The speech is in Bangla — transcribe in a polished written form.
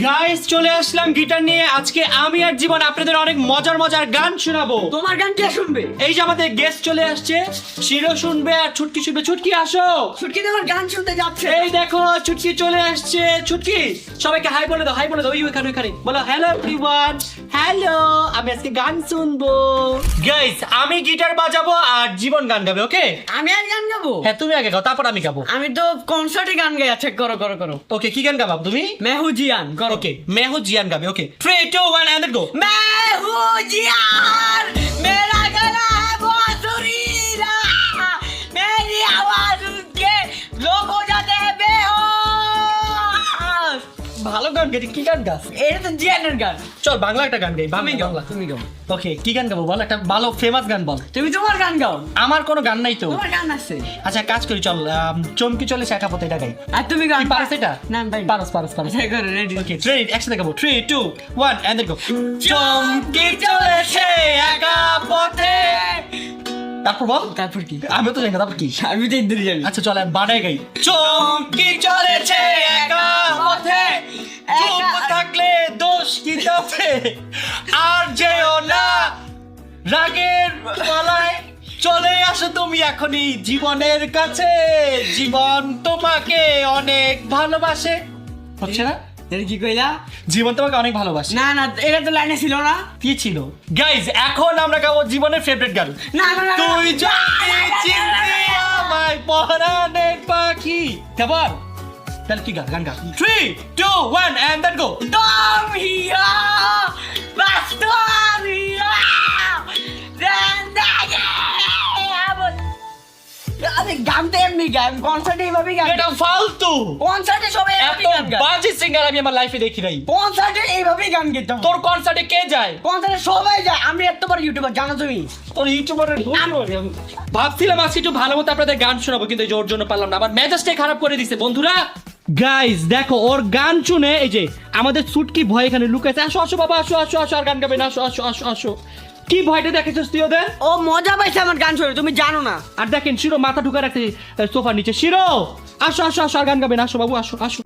গাইস চলে আসলাম গিটার নিয়ে। আজকে আমি আর জীবন আপনাদের অনেক মজার মজার গান শোনাবো। তোমার গান কে শুনবে? এই যে আমাদের গেস্ট চলে আসছে, শিরো শুনবে আর ছুটকি শুনবে। ছুটকি আসো। ছুটকি তোমার গান শুনতে যাচ্ছে। এই দেখো ছুটকি চলে আসছে। ছুটকি সবাইকে হাই বলে দাও, হাই বলে দাও। ওই ওখানে ওখানে বলো হ্যালো এভরিওয়ান, হ্যালো। আমি আজকে গান শুনবো। গাইস আমি গিটার বাজাবো আর জীবন গান গাবে, ওকে? আমি আর গান গাবো? হ্যাঁ তুমি আগে গাও, তারপর আমি গাবো। আমি তো কনসার্টে গান গাই। আচ্ছা করো করো করো। ওকে কি গান গাবা তুমি? মেহুজিয়ান করো। ওকে মেহু জিয়ান গাবে। ওকে 3 2 1 এন্ড গো। मेहुजियान मेरा गला है बांसुरी रा, मेरी आवाज सुन के लोग हो जाते हैं बेहोश। ভালো গান গাই, কি গান গাস? এটা তো জিয়ানের গান। চল বাংলা একটা গান গাই। তুমি গাও বাংলা। তুমি গাও। ওকে কি গান গাবো বল, একটা ভালো ফেমাস গান বল। তুমি তোমার গান গাও। আমার কোনো গান নাই তো। তোমার গান আছে। আচ্ছা কাজ করি, চল চমকি চলে শেখা পথে এটা গাই। আর তুমি গান কি পারছ এটা? না ভাই পারস। আচ্ছা করো রেডি। ওকে ট্রেন একসাথে গাবো। 3 2 1 এন্ড গো। চমকি চলেছে একা পথে। তারপর বল। তারপর কি? আমি তো জানি না, তারপর কি? আমি তো ইন্দ্রি জানি। আচ্ছা চল আমি বানাই গাই। চমকি চলেছে একা পথে, চুপ থাকলে দোষ কি তবে, আর যেও না রাগের পালায়, চলে আসো তুমি এখনই জীবনের কাছে, জীবন তোমাকে অনেক ভালোবাসে। হচ্ছে না? এটা কি কইলা? জীবন তোমাকে অনেক ভালোবাসে। না না এটা তো লাইনে ছিল না। কি ছিল? গাইজ এখন আমরা গাবো জীবনের ফেভারিট গান। না না না তুই যদি চিনতি আমায় পরাণের পাখি। কেবল তাহলে তুই গান গা। 3 2 1 এন্ড দেন গো। तुम ही हो बस तुम ही हो जिंदगी। আরে গান তো এমনি গান, কনসার্টে এইভাবেই গান। এটা ফালতু। কনসার্টে সবাই এত এইভাবেই গান গায়। বাজে সিঙ্গার আমি আমার লাইফে দেখি নাই। কনসার্টে এইভাবেই গান গেতাম। তোর কনসার্টে কে যায়? কনসার্টে সবাই যায়। আমি এত বড় ইউটিউবার জানো তুমি? তোর ইউটিউবারের ভাবছিলাম আজকে একটু ভালো মতো আপনাদের গান শোনাবো, কিন্তু এই যে ওর জন্য পারলাম না। আমার মেজাজটাই খারাপ করে দিছে বন্ধুরা। গাইজ দেখো ওর গান শুনে এই যে আমাদের ছুটকি ভয় এখানে লুকাইছে। আসো আসো বাবা, আসো আসো আসো, আর গান গাবে না। আসো আসো আসো আসো। কি ভয়টা দেখেছিস তুই ওদের? ও মজা পাইছে আমার গান শুনে, তুমি জানো না। আর দেখেন শিরো মাথা ঢুকা রাখছে সোফার নিচে। শিরো আসো আসো আসো, আর গান গাবে না। আসো বাবু আসো আসো।